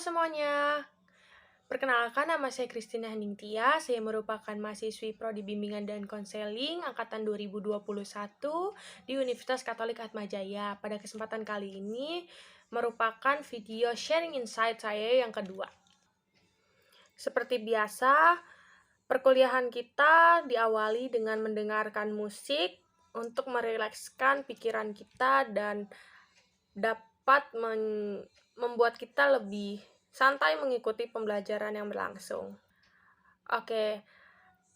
semuanya, perkenalkan nama saya Christina Handingtia, saya merupakan mahasiswi Prodi Bimbingan dan Konseling Angkatan 2021 di Universitas Katolik Atmajaya. Pada kesempatan kali ini merupakan video sharing insight saya yang kedua. Seperti biasa, perkuliahan kita diawali dengan mendengarkan musik untuk merilekskan pikiran kita dan dapat membuat kita lebih santai mengikuti pembelajaran yang berlangsung. Oke,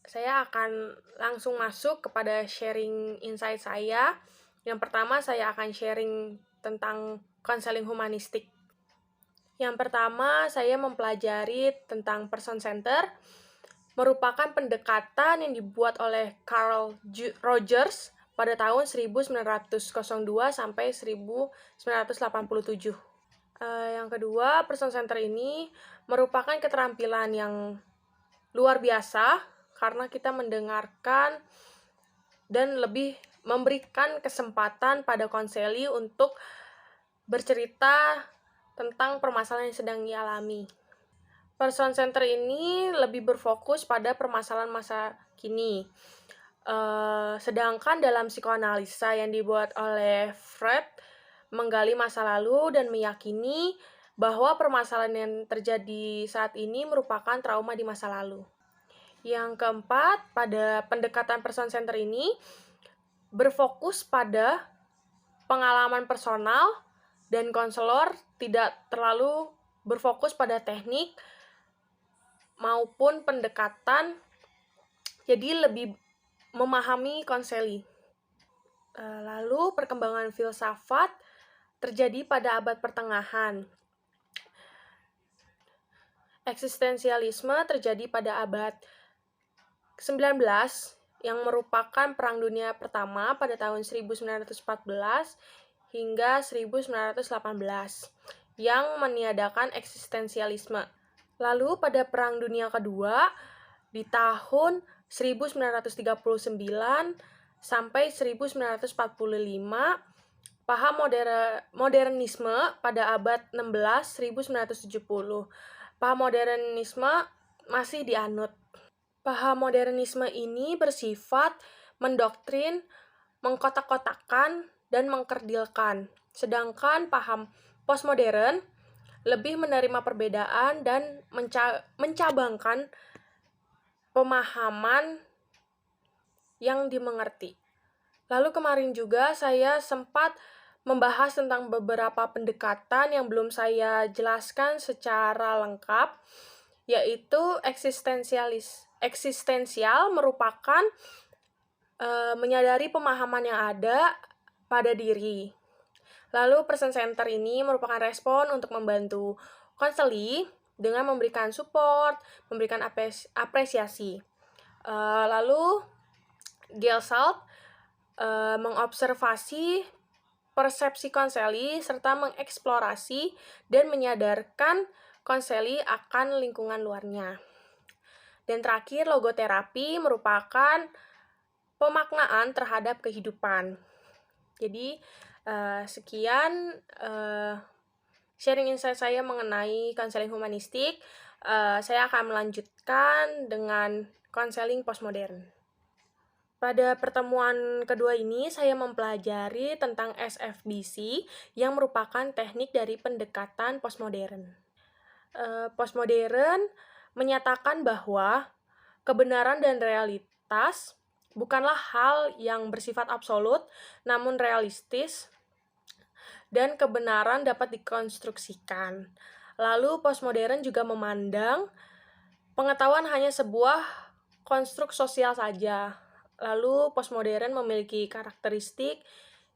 saya akan langsung masuk kepada sharing insight saya. Yang pertama, saya akan sharing tentang konseling humanistik. Yang pertama, saya mempelajari tentang person center, merupakan pendekatan yang dibuat oleh Carl Rogers pada tahun 1902 sampai 1987. Yang kedua, person center ini merupakan keterampilan yang luar biasa karena kita mendengarkan dan lebih memberikan kesempatan pada konseli untuk bercerita tentang permasalahan yang sedang dialami. Person center ini lebih berfokus pada permasalahan masa kini. Sedangkan dalam psikoanalisa yang dibuat oleh Freud menggali masa lalu dan meyakini bahwa permasalahan yang terjadi saat ini merupakan trauma di masa lalu. Yang keempat, pada pendekatan person center ini berfokus pada pengalaman personal dan konselor tidak terlalu berfokus pada teknik maupun pendekatan, jadi lebih memahami konseli. Lalu perkembangan filsafat terjadi pada abad pertengahan. Eksistensialisme terjadi pada abad 19 yang merupakan Perang Dunia Pertama pada tahun 1914 hingga 1918 yang meniadakan eksistensialisme. Lalu pada Perang Dunia Kedua di tahun 1939 sampai 1945, paham modernisme pada abad 16 1970. Paham modernisme masih dianut. Paham modernisme ini bersifat mendoktrin, mengkotak-kotakan, dan mengkerdilkan. Sedangkan paham postmodern lebih menerima perbedaan dan mencabangkan pemahaman yang dimengerti. Lalu kemarin juga saya sempat membahas tentang beberapa pendekatan yang belum saya jelaskan secara lengkap, yaitu eksistensial merupakan menyadari pemahaman yang ada pada diri. Lalu person center ini merupakan respon untuk membantu konseli dengan memberikan support, memberikan apresiasi. Lalu Gestalt mengobservasi persepsi konseli serta mengeksplorasi dan menyadarkan konseli akan lingkungan luarnya. Dan terakhir, logoterapi merupakan pemaknaan terhadap kehidupan. Jadi, sekian sharing insight saya mengenai konseling humanistik. Saya akan melanjutkan dengan konseling postmodern. Pada pertemuan kedua ini, saya mempelajari tentang SFBC yang merupakan teknik dari pendekatan postmodern. Postmodern menyatakan bahwa kebenaran dan realitas bukanlah hal yang bersifat absolut, namun realistis, dan kebenaran dapat dikonstruksikan. Lalu postmodern juga memandang pengetahuan hanya sebuah konstruk sosial saja. Lalu postmodern memiliki karakteristik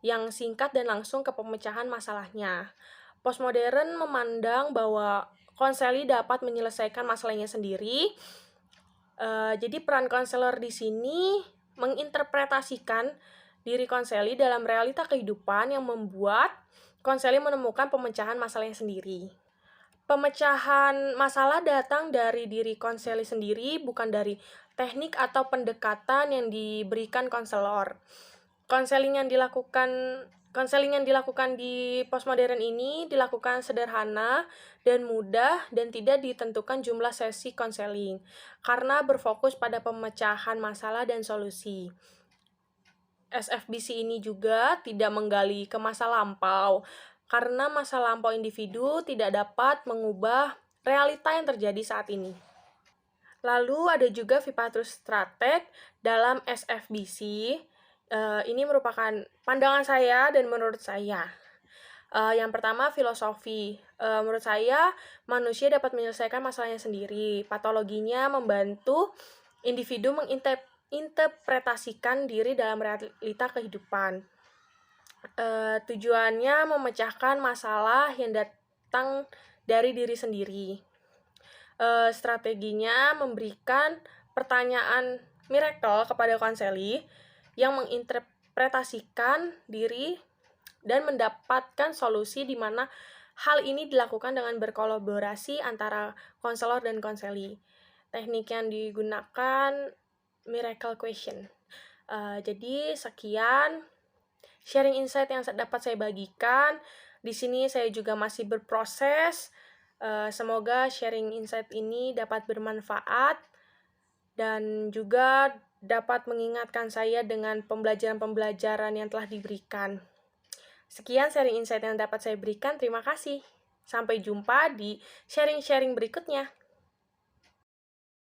yang singkat dan langsung ke pemecahan masalahnya. Postmodern memandang bahwa konseli dapat menyelesaikan masalahnya sendiri. Jadi peran konselor di sini menginterpretasikan diri konseli dalam realita kehidupan yang membuat konseli menemukan pemecahan masalahnya sendiri. Pemecahan masalah datang dari diri konseli sendiri, bukan dari teknik atau pendekatan yang diberikan konselor. Konseling yang dilakukan Konseling yang dilakukan di postmodern ini dilakukan sederhana dan mudah dan tidak ditentukan jumlah sesi konseling, karena berfokus pada pemecahan masalah dan solusi. SFBC ini juga tidak menggali ke masa lampau, karena masa lampau individu tidak dapat mengubah realita yang terjadi saat ini. Lalu ada juga Vipatrus Strateg dalam SFBC. Ini merupakan pandangan saya dan menurut saya. Yang pertama, filosofi. Menurut saya, manusia dapat menyelesaikan masalahnya sendiri. Patologinya membantu individu menginterpretasikan diri dalam realita kehidupan. Tujuannya memecahkan masalah yang datang dari diri sendiri. Strateginya memberikan pertanyaan miracle kepada konseli yang menginterpretasikan diri dan mendapatkan solusi di mana hal ini dilakukan dengan berkolaborasi antara konselor dan konseli. Teknik yang digunakan miracle question. Jadi sekian sharing insight yang dapat saya bagikan. Di sini saya juga masih berproses. Semoga sharing insight ini dapat bermanfaat dan juga dapat mengingatkan saya dengan pembelajaran-pembelajaran yang telah diberikan. Sekian sharing insight yang dapat saya berikan. Terima kasih. Sampai jumpa di sharing-sharing berikutnya.